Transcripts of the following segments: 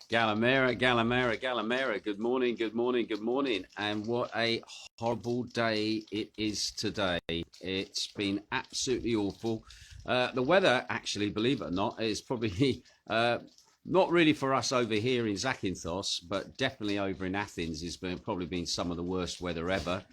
Galamera, Galamera, Galamera. Good morning, good morning, good morning. And what a horrible day it is today. It's been absolutely awful. The weather, actually, believe it or not, is probably not really for us over here in Zakynthos, but definitely over in Athens has probably been some of the worst weather ever.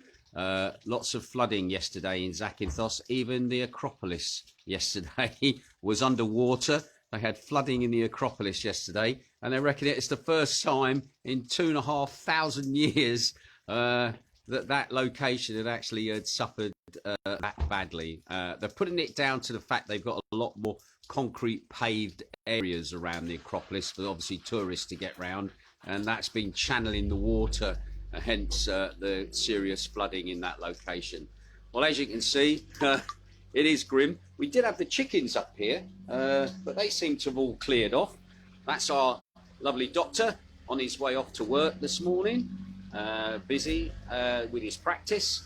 Lots of flooding yesterday in Zakynthos. Even the Acropolis yesterday was underwater. They had flooding in the Acropolis yesterday, and they reckon it's the first time in 2,500 years that location had actually suffered that badly. They're putting it down to the fact they've got a lot more concrete paved areas around the Acropolis for obviously tourists to get round, and that's been channeling the water, hence the serious flooding in that location. Well, as you can see, it is grim. We did have the chickens up here, but they seem to have all cleared off. That's our lovely doctor on his way off to work this morning, busy with his practice.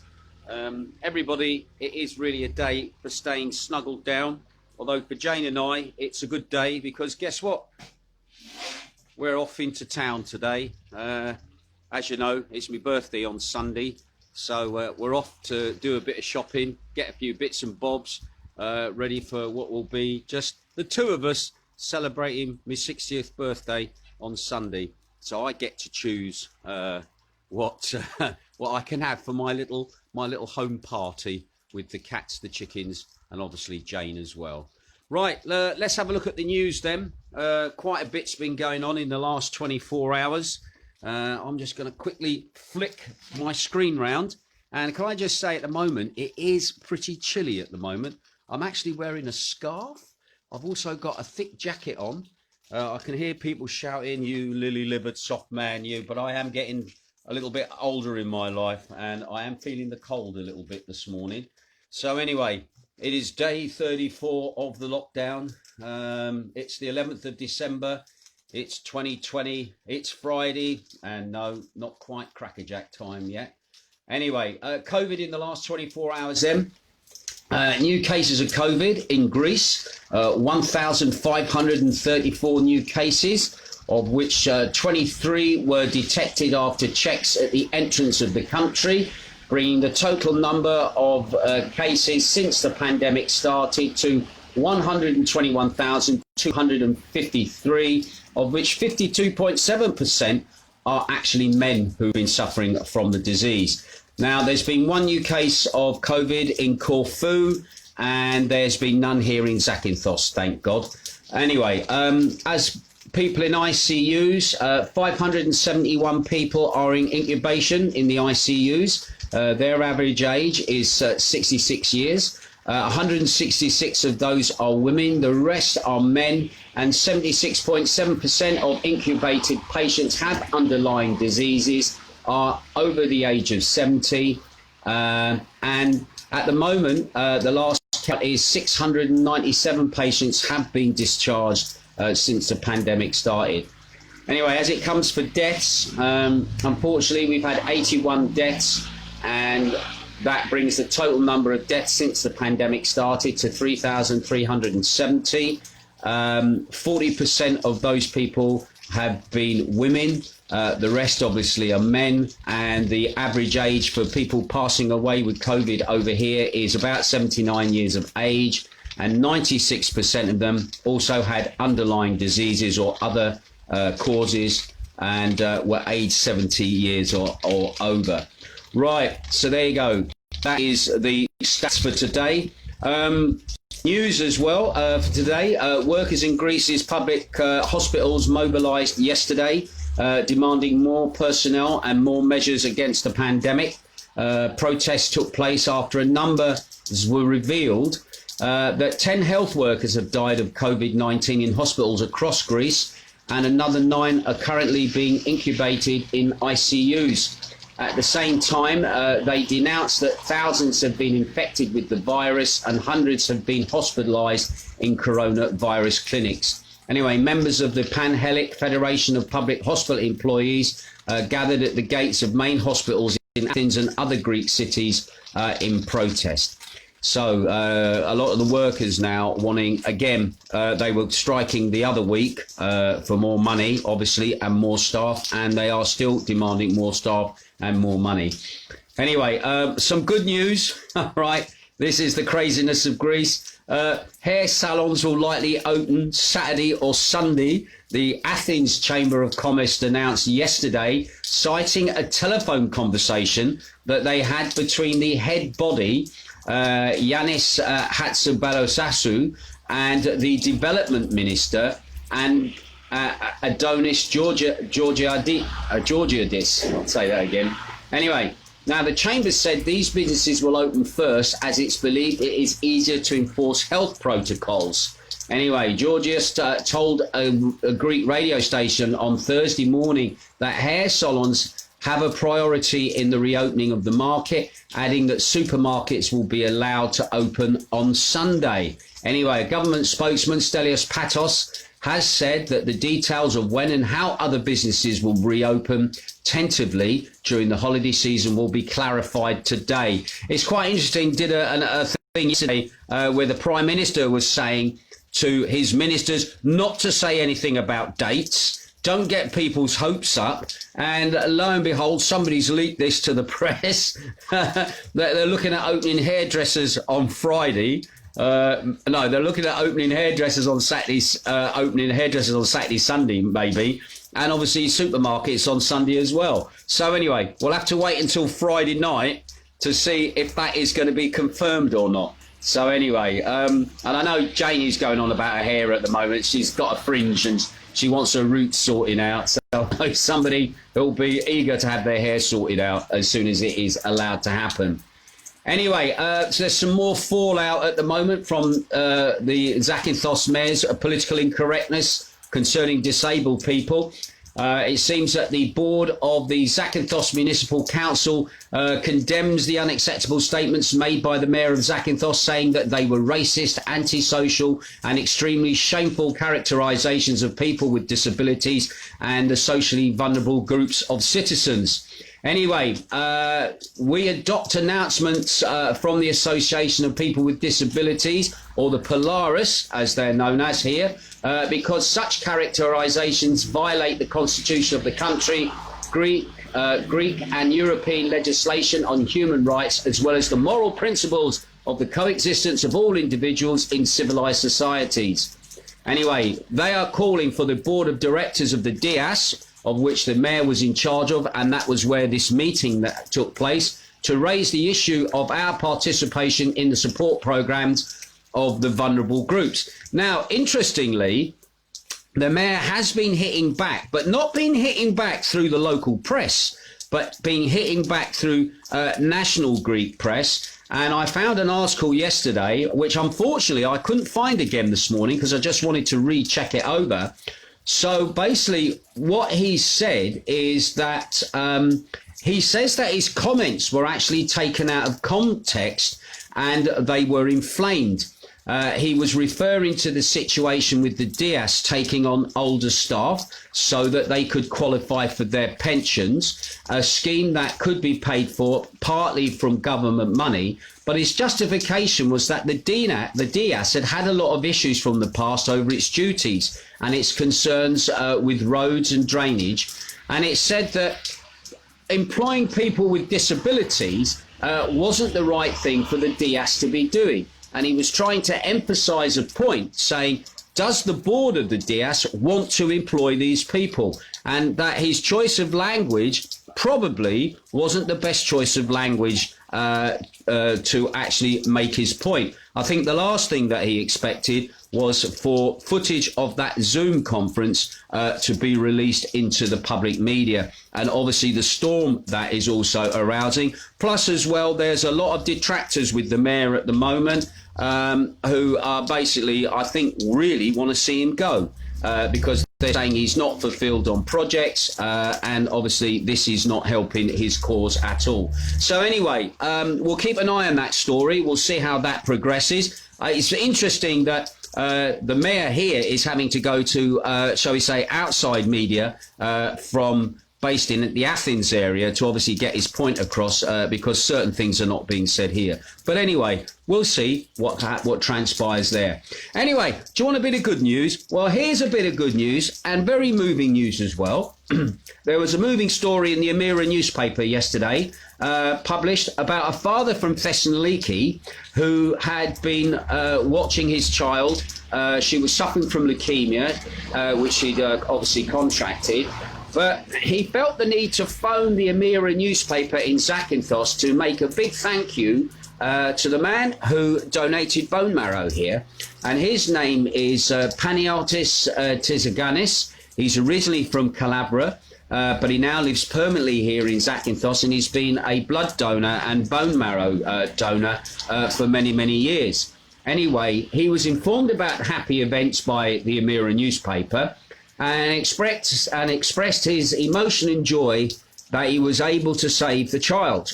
Everybody, it is really a day for staying snuggled down. Although for Jane and I, it's a good day because guess what? We're off into town today. As you know, it's my birthday on Sunday. So we're off to do a bit of shopping, get a few bits and bobs, ready for what will be just the two of us celebrating my 60th birthday on Sunday. So I get to choose what I can have for my little home party with the cats, the chickens, and obviously Jane as well. Right, let's have a look at the news then. Quite a bit's been going on in the last 24 hours. I'm just going to quickly flick my screen round, and can I just say at the moment it is pretty chilly at the moment. I'm actually wearing a scarf. I've also got a thick jacket on. I can hear people shouting, "You lily-livered soft man, you," but I am getting a little bit older in my life and I am feeling the cold a little bit this morning. So anyway, it is day 34 of the lockdown. It's the 11th of December. It's 2020, it's Friday, and no, not quite crackerjack time yet. Anyway, COVID in the last 24 hours then. New cases of COVID in Greece, 1,534 new cases, of which 23 were detected after checks at the entrance of the country, bringing the total number of cases since the pandemic started to 121,253, of which 52.7% are actually men who've been suffering from the disease. Now, there's been one new case of COVID in Corfu, and there's been none here in Zakynthos, thank God. Anyway, as people in ICUs, 571 people are in incubation in the ICUs. Their average age is 66 years. 166 of those are women, the rest are men, and 76.7% of incubated patients have underlying diseases, are over the age of 70, and at the moment, the last count is 697 patients have been discharged since the pandemic started. Anyway, as it comes for deaths, unfortunately, we've had 81 deaths, and that brings the total number of deaths since the pandemic started to 3,370. 40% of those people have been women. The rest obviously are men, and the average age for people passing away with COVID over here is about 79 years of age, and 96% of them also had underlying diseases or other causes, and were aged 70 years or over. Right, so there you go. That is the stats for today. News as well for today. Workers in Greece's public hospitals mobilized yesterday, demanding more personnel and more measures against the pandemic. Protests took place after a number were revealed that 10 health workers have died of COVID-19 in hospitals across Greece, and another 9 are currently being incubated in ICUs. At the same time, they denounced that thousands have been infected with the virus and hundreds have been hospitalized in coronavirus clinics. Anyway, members of the Panhellenic Federation of Public Hospital Employees gathered at the gates of main hospitals in Athens and other Greek cities in protest. So a lot of the workers now wanting, again, they were striking the other week for more money, obviously, and more staff, and they are still demanding more staff and more money. Anyway, some good news, right? This is the craziness of Greece. Hair salons will likely open Saturday or Sunday. The Athens Chamber of Commerce announced yesterday, citing a telephone conversation that they had between the head body, Yannis Hatzibalosasou, and the development minister, and Adonis Georgiadis. I'll say that again. Anyway, now the Chamber said these businesses will open first as it's believed it is easier to enforce health protocols. Anyway, Georgios told a Greek radio station on Thursday morning that hair salons have a priority in the reopening of the market, adding that supermarkets will be allowed to open on Sunday. Anyway, a government spokesman, Stelios Patos, has said that the details of when and how other businesses will reopen tentatively during the holiday season will be clarified today. It's quite interesting, did a thing yesterday where the Prime Minister was saying to his ministers not to say anything about dates, don't get people's hopes up, and lo and behold, somebody's leaked this to the press. They're looking at opening hairdressers on Friday. No, they're looking at opening hairdressers on Saturday, Sunday, maybe, and obviously supermarkets on Sunday as well. So anyway, we'll have to wait until Friday night to see if that is going to be confirmed or not. So anyway, and I know Janie's going on about her hair at the moment. She's got a fringe and she wants her roots sorted out. So I know somebody who'll be eager to have their hair sorted out as soon as it is allowed to happen. Anyway, so there's some more fallout at the moment from the Zakynthos Mayors of political incorrectness concerning disabled people. It seems that the board of the Zakynthos Municipal Council condemns the unacceptable statements made by the mayor of Zakynthos, saying that they were racist, antisocial and extremely shameful characterisations of people with disabilities and the socially vulnerable groups of citizens. Anyway, we adopt announcements from the Association of People with Disabilities, or the Polaris, as they're known as here, because such characterisations violate the constitution of the country, Greek and European legislation on human rights, as well as the moral principles of the coexistence of all individuals in civilised societies. Anyway, they are calling for the board of directors of the DIAS, of which the mayor was in charge of, and that was where this meeting that took place, to raise the issue of our participation in the support programmes of the vulnerable groups. Now, interestingly, the mayor has been hitting back, but not been hitting back through the local press, but been hitting back through national Greek press. And I found an article yesterday, which unfortunately I couldn't find again this morning because I just wanted to recheck it over. So basically what he said is that he says that his comments were actually taken out of context and they were inflamed. He was referring to the situation with the DIAS taking on older staff so that they could qualify for their pensions, a scheme that could be paid for partly from government money. But his justification was that the DIAS had a lot of issues from the past over its duties and its concerns with roads and drainage. And it said that employing people with disabilities wasn't the right thing for the DIAS to be doing. And he was trying to emphasise a point, saying, does the board of the DIAS want to employ these people? And that his choice of language probably wasn't the best choice of language to actually make his point. I think the last thing that he expected was for footage of that Zoom conference to be released into the public media. And obviously the storm that is also arousing. Plus as well, there's a lot of detractors with the mayor at the moment who are basically, I think, really want to see him go because they're saying he's not fulfilled on projects and obviously this is not helping his cause at all. So anyway, we'll keep an eye on that story. We'll see how that progresses. It's interesting that the mayor here is having to go to, shall we say, outside media from based in the Athens area to obviously get his point across because certain things are not being said here. But anyway, we'll see what transpires there. Anyway, do you want a bit of good news? Well, here's a bit of good news and very moving news as well. There was a moving story in the Amira newspaper yesterday, published about a father from Thessaloniki who had been watching his child. She was suffering from leukemia, which she'd obviously contracted. But he felt the need to phone the Amira newspaper in Zakynthos to make a big thank you to the man who donated bone marrow here. And his name is Paniotis Tzaganis. He's originally from Calabria, but he now lives permanently here in Zakynthos, and he's been a blood donor and bone marrow donor for many, many years. Anyway, he was informed about happy events by the Amira newspaper, and expressed his emotion and joy that he was able to save the child.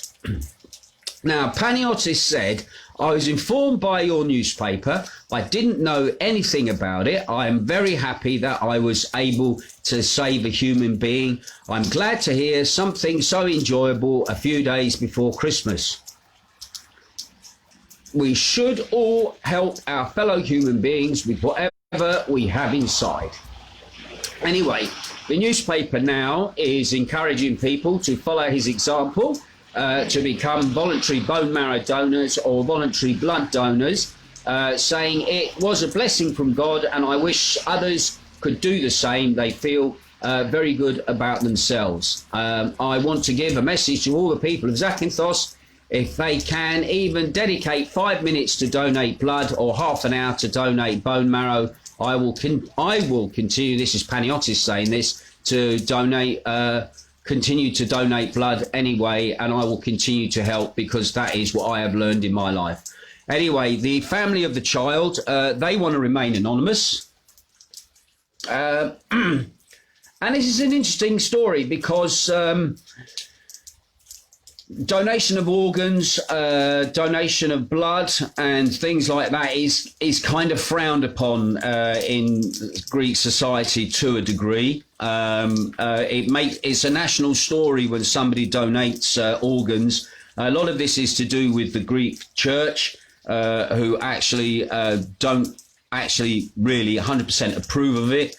Now, Paniotis said, I was informed by your newspaper. I didn't know anything about it. I am very happy that I was able to save a human being. I'm glad to hear something so enjoyable a few days before Christmas. We should all help our fellow human beings with whatever we have inside. Anyway, the newspaper now is encouraging people to follow his example, to become voluntary bone marrow donors or voluntary blood donors, saying it was a blessing from God and I wish others could do the same. They feel very good about themselves. I want to give a message to all the people of Zakynthos. If they can even dedicate 5 minutes to donate blood or half an hour to donate bone marrow, I will continue, this is Paniotis saying this, to donate, continue to donate blood anyway, and I will continue to help because that is what I have learned in my life. Anyway, the family of the child, they want to remain anonymous. And this is an interesting story because donation of organs, donation of blood and things like that is kind of frowned upon in Greek society to a degree. It's a national story when somebody donates organs. A lot of this is to do with the Greek church, who actually don't actually really 100% approve of it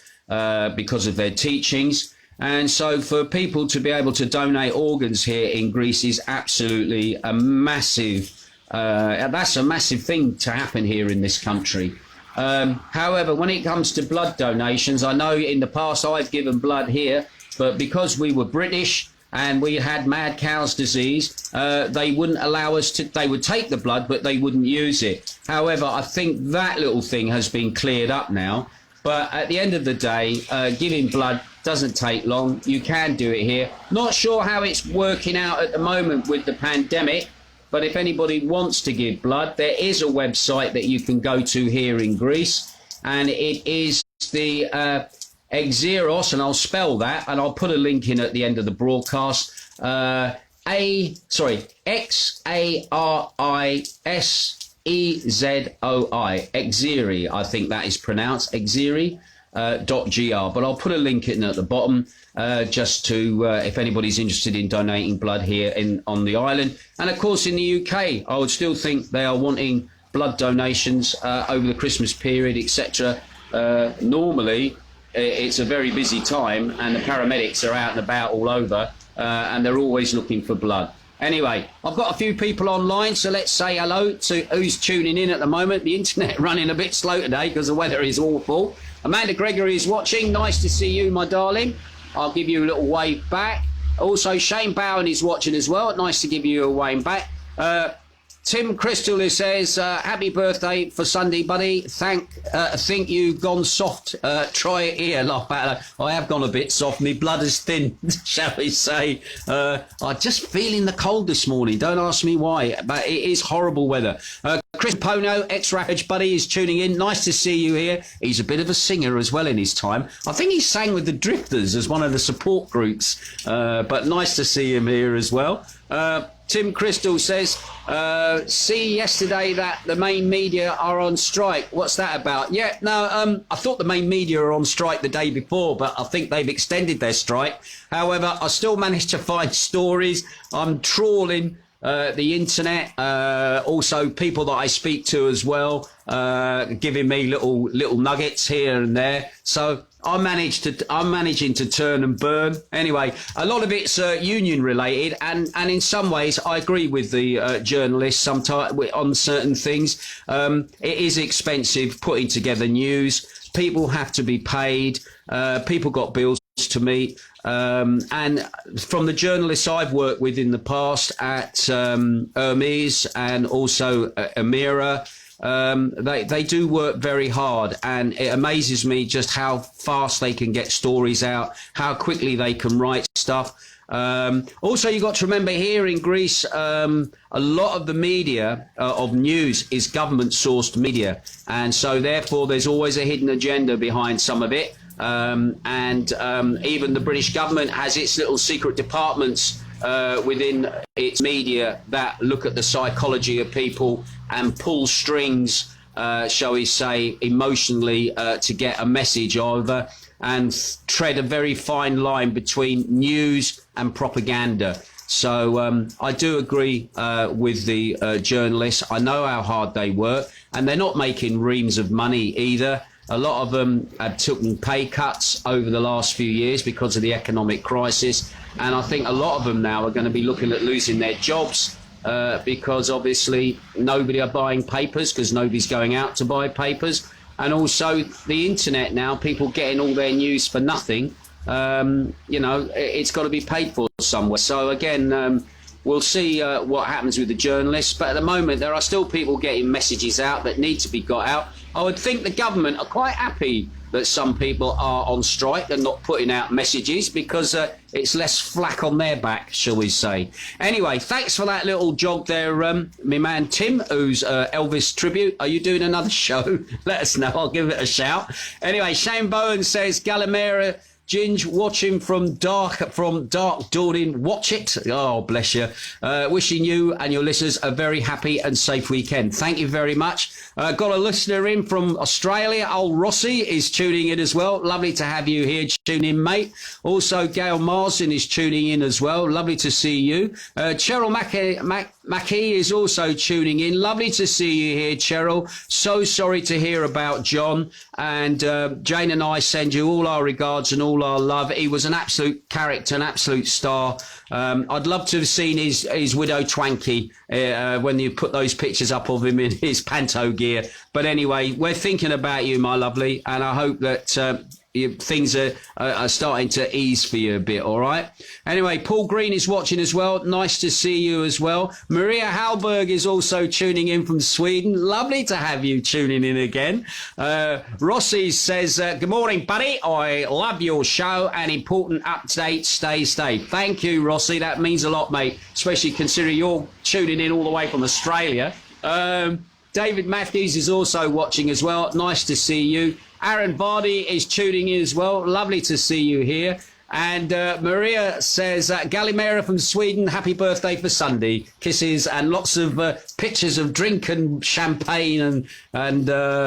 because of their teachings. And so for people to be able to donate organs here in Greece is absolutely a massive, that's a massive thing to happen here in this country. However, when it comes to blood donations, I know in the past I've given blood here, but because we were British and we had mad cow's disease, they wouldn't allow us to, they would take the blood, but they wouldn't use it. However, I think that little thing has been cleared up now. But at the end of the day, giving blood doesn't take long. You can do it here. Not sure how it's working out at the moment with the pandemic, but if anybody wants to give blood, there is a website that you can go to here in Greece, and it is the Xeros, and I'll spell that, and I'll put a link in at the end of the broadcast. Xarizoi, Xeri, I think that is pronounced, Xeri.gr, but I'll put a link in at the bottom just to, if anybody's interested in donating blood here on the island. And of course in the UK, I would still think they are wanting blood donations over the Christmas period, etc. Normally, it's a very busy time and the paramedics are out and about all over and they're always looking for blood. Anyway, I've got a few people online, so let's say hello to who's tuning in at the moment. The internet running a bit slow today because the weather is awful. Amanda Gregory is watching. Nice to see you, my darling. I'll give you a little wave back. Also, Shane Bowen is watching as well. Nice to give you a wave back. Tim Crystal says, happy birthday for Sunday, buddy. Think you've gone soft. Try it here, laugh at her. I have gone a bit soft. My blood is thin, shall we say. I'm just feeling the cold this morning. Don't ask me why, but it is horrible weather. Chris Pono, ex-Ravage buddy, is tuning in. Nice to see you here. He's a bit of a singer as well in his time. I think he sang with the Drifters as one of the support groups, but nice to see him here as well. Tim Crystal says, see yesterday that the main media are on strike. What's that about? Yeah, no, I thought the main media are on strike the day before, but I think they've extended their strike. However, I still managed to find stories. I'm trawling the internet, also people that I speak to as well, giving me little nuggets here and there. So I'm managing to turn and burn. Anyway, a lot of it's union related, and in some ways I agree with the journalists sometimes on certain things. It is expensive putting together news. People have to be paid. People got bills to meet. And from the journalists I've worked with in the past at Hermes and also Amira, they do work very hard, and it amazes me just how fast they can get stories out, how quickly they can write stuff. Also, you got to remember here in Greece, a lot of the media of news is government sourced media, and so therefore there's always a hidden agenda behind some of it. Even the British government has its little secret departments within its media that look at the psychology of people and pull strings, shall we say, emotionally to get a message over, and tread a very fine line between news and propaganda. So I do agree with the journalists. I know how hard they work, and they're not making reams of money either. A lot of them have taken pay cuts over the last few years because of the economic crisis. And I think a lot of them now are going to be looking at losing their jobs because obviously nobody are buying papers because nobody's going out to buy papers. And also the internet now, people getting all their news for nothing. It's got to be paid for somewhere. So again, we'll see what happens with the journalists. But at the moment, there are still people getting messages out that need to be got out. I would think the government are quite happy that some people are on strike and not putting out messages because it's less flack on their back, shall we say. Anyway, thanks for that little jog there, my man Tim, who's Elvis tribute. Are you doing another show? Let us know. I'll give it a shout. Anyway, Shane Bowen says, Galimera, Ginge, watching from dark dawning. Watch it. Oh, bless you. Wishing you and your listeners a very happy and safe weekend. Thank you very much. Got a listener in from Australia. Old Rossi is tuning in as well. Lovely to have you here. Tune in, mate. Also, Gail Marsden is tuning in as well. Lovely to see you. Cheryl Mackey is also tuning in. Lovely to see you here, Cheryl. So sorry to hear about John. And Jane and I send you all our regards and all our love. He was an absolute character, an absolute star. I'd love to have seen his widow Twanky when you put those pictures up of him in his panto gear. But anyway, we're thinking about you, my lovely, and I hope that things are starting to ease for you a bit, all right? Anyway, Paul Green is watching as well. Nice to see you as well. Maria Hallberg is also tuning in from Sweden. Lovely to have you tuning in again. Rossi says, good morning, buddy. I love your show and important updates. Stay safe. Thank you, Rossi. That means a lot, mate, especially considering you're tuning in all the way from Australia. David Matthews is also watching as well. Nice to see you. Aaron Vardy is tuning in as well. Lovely to see you here. And Maria says, Galimera from Sweden, happy birthday for Sunday. Kisses and lots of pictures of drink and champagne and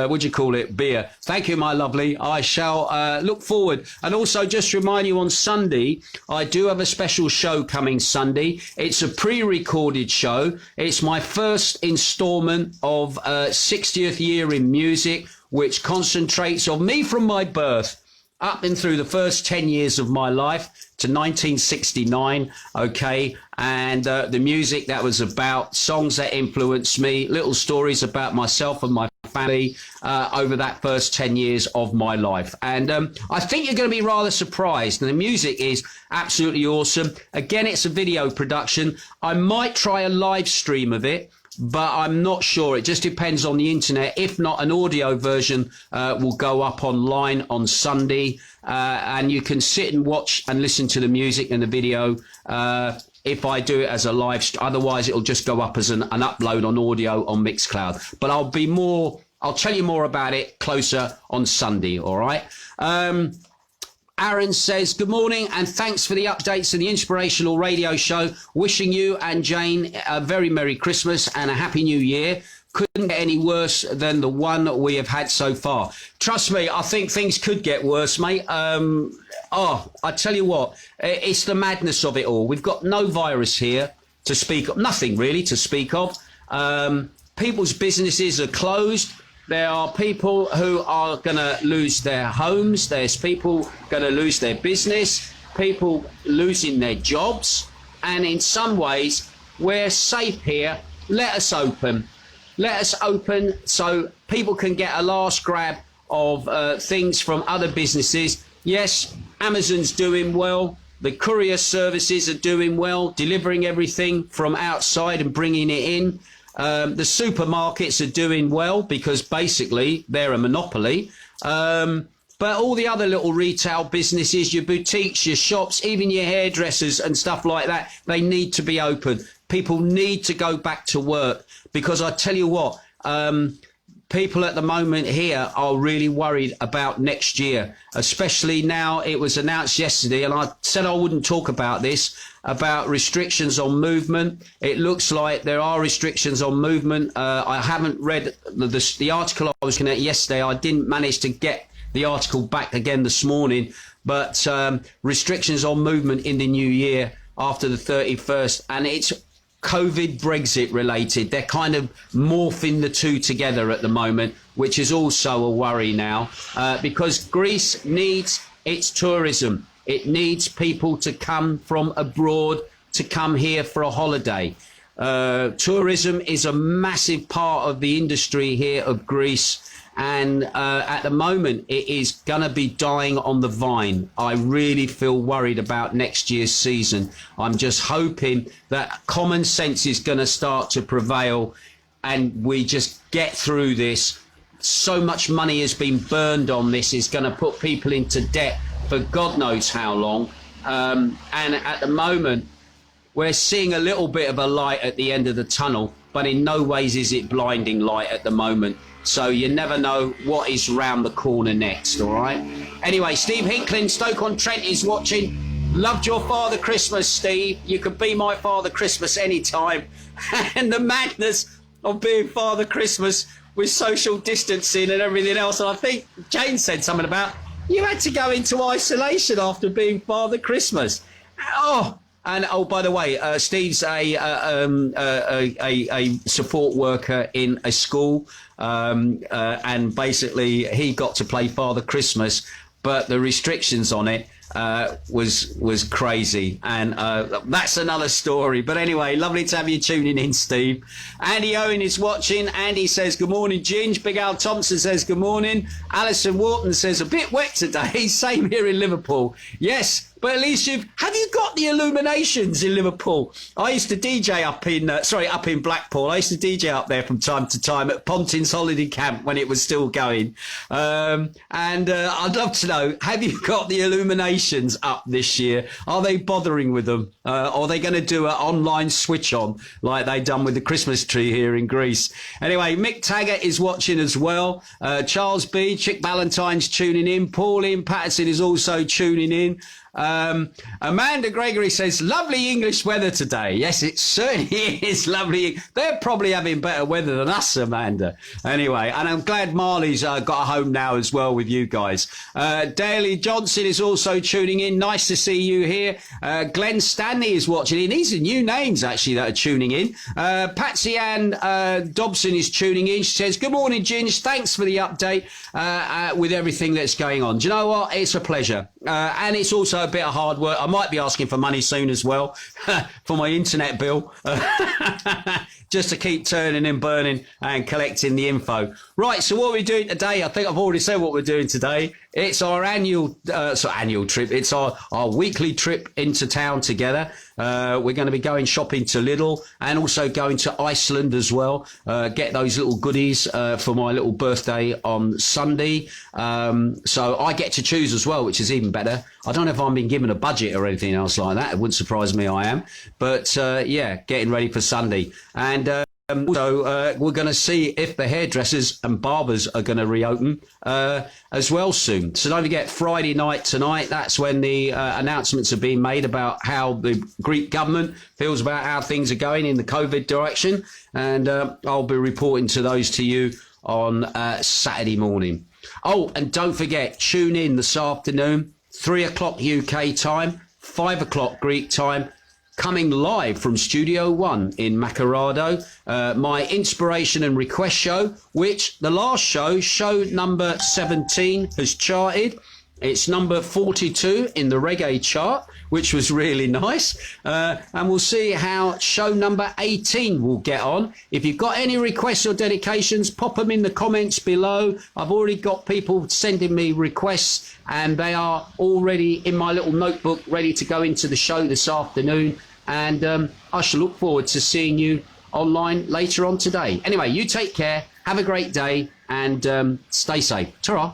what do you call it, beer. Thank you, my lovely. I shall look forward. And also just remind you on Sunday, I do have a special show coming Sunday. It's a pre-recorded show. It's my first instalment of 60th year in music, which concentrates on me from my birth up and through the first 10 years of my life to 1969, okay, and the music that was about, songs that influenced me, little stories about myself and my family over that first 10 years of my life. And I think you're going to be rather surprised. And the music is absolutely awesome. Again, it's a video production. I might try a live stream of it, but I'm not sure. It just depends on the internet. If not, an audio version will go up online on Sunday, and you can sit and watch and listen to the music and the video if I do it as a live stream. Otherwise, it'll just go up as an upload on audio on Mixcloud. But I'll tell you more about it closer on Sunday, all right? Aaron says, good morning and thanks for the updates and the inspirational radio show. Wishing you and Jane a very Merry Christmas and a Happy New Year. Couldn't get any worse than the one we have had so far. Trust me, I think things could get worse, mate. I tell you what, it's the madness of it all. We've got no virus here to speak of, nothing really to speak of. People's businesses are closed. There are people who are going to lose their homes. There's people going to lose their business, people losing their jobs. And in some ways, we're safe here. Let us open. Let us open so people can get a last grab of things from other businesses. Yes, Amazon's doing well. The courier services are doing well, delivering everything from outside and bringing it in. The supermarkets are doing well because basically they're a monopoly. But all the other little retail businesses, your boutiques, your shops, even your hairdressers and stuff like that, they need to be open. People need to go back to work because I tell you what, people at the moment here are really worried about next year, especially now. It was announced yesterday, and I said I wouldn't talk about this, about restrictions on movement. It looks like there are restrictions on movement. I haven't read the article I was looking at yesterday. I didn't manage to get the article back again this morning, but restrictions on movement in the new year after the 31st, and it's COVID Brexit related. They're kind of morphing the two together at the moment, which is also a worry now, because Greece needs its tourism. It needs people to come from abroad to come here for a holiday. Tourism is a massive part of the industry here of Greece. And at the moment, it is going to be dying on the vine. I really feel worried about next year's season. I'm just hoping that common sense is going to start to prevail and we just get through this. So much money has been burned on this. It's going to put people into debt for God knows how long. And at the moment, we're seeing a little bit of a light at the end of the tunnel, but in no ways is it blinding light at the moment. So you never know what is round the corner next, all right? Anyway, Steve Hinklin, Stoke-on-Trent is watching. Loved your Father Christmas, Steve. You could be my Father Christmas anytime. And the madness of being Father Christmas with social distancing and everything else. And I think Jane said something about you had to go into isolation after being Father Christmas. Oh, and oh, by the way, Steve's a support worker in a school, and basically he got to play Father Christmas, but the restrictions on it was crazy, and that's another story. But anyway, lovely to have you tuning in, Steve. Andy Owen is watching. Andy says good morning, Ginge. Big Al Thompson says good morning. Alison Wharton says a bit wet today. Same here in Liverpool. Yes, but at least have you got the illuminations in Liverpool? I used to DJ up in Blackpool. I used to DJ up there from time to time at Pontins Holiday Camp when it was still going. And I'd love to know, have you got the illuminations up this year? Are they bothering with them? Or are they going to do an online switch on like they done with the Christmas tree here in Greece? Anyway, Mick Taggart is watching as well. Charles B, Chick Ballantyne's tuning in. Pauline Patterson is also tuning in. Amanda Gregory says, lovely English weather today. Yes, it certainly is lovely. They're probably having better weather than us, Amanda. Anyway, and I'm glad Marley's got a home now as well with you guys. Daly Johnson is also tuning in. Nice to see you here. Glenn Stanley is watching in. These are new names, actually, that are tuning in. Patsy Ann Dobson is tuning in. She says, good morning, Ginge. Thanks for the update with everything that's going on. Do you know what? It's a pleasure. And it's also a bit of hard work. I might be asking for money soon as well for my internet bill, just to keep turning and burning and collecting the info. Right, so what are we doing today? I think I've already said what we're doing today. It's our annual trip. It's our weekly trip into town together. We're going to be going shopping to Lidl and also going to Iceland as well. Get those little goodies for my little birthday on Sunday. So I get to choose as well, which is even better. I don't know if I'm being given a budget or anything else like that. It wouldn't surprise me I am. But yeah, getting ready for Sunday. And So we're going to see if the hairdressers and barbers are going to reopen as well soon. So don't forget, Friday night tonight, that's when the announcements are being made about how the Greek government feels about how things are going in the COVID direction. And I'll be reporting to you on Saturday morning. Oh, and don't forget, tune in this afternoon, 3 o'clock UK time, 5 o'clock Greek time, coming live from Studio 1 in Macardo, my inspiration and request show, which the last show number 17, has charted. It's number 42 in the reggae chart, which was really nice. And we'll see how show number 18 will get on. If you've got any requests or dedications, pop them in the comments below. I've already got people sending me requests, and they are already in my little notebook ready to go into the show this afternoon. And I shall look forward to seeing you online later on today. Anyway, you take care, have a great day, and stay safe. Ta-ra.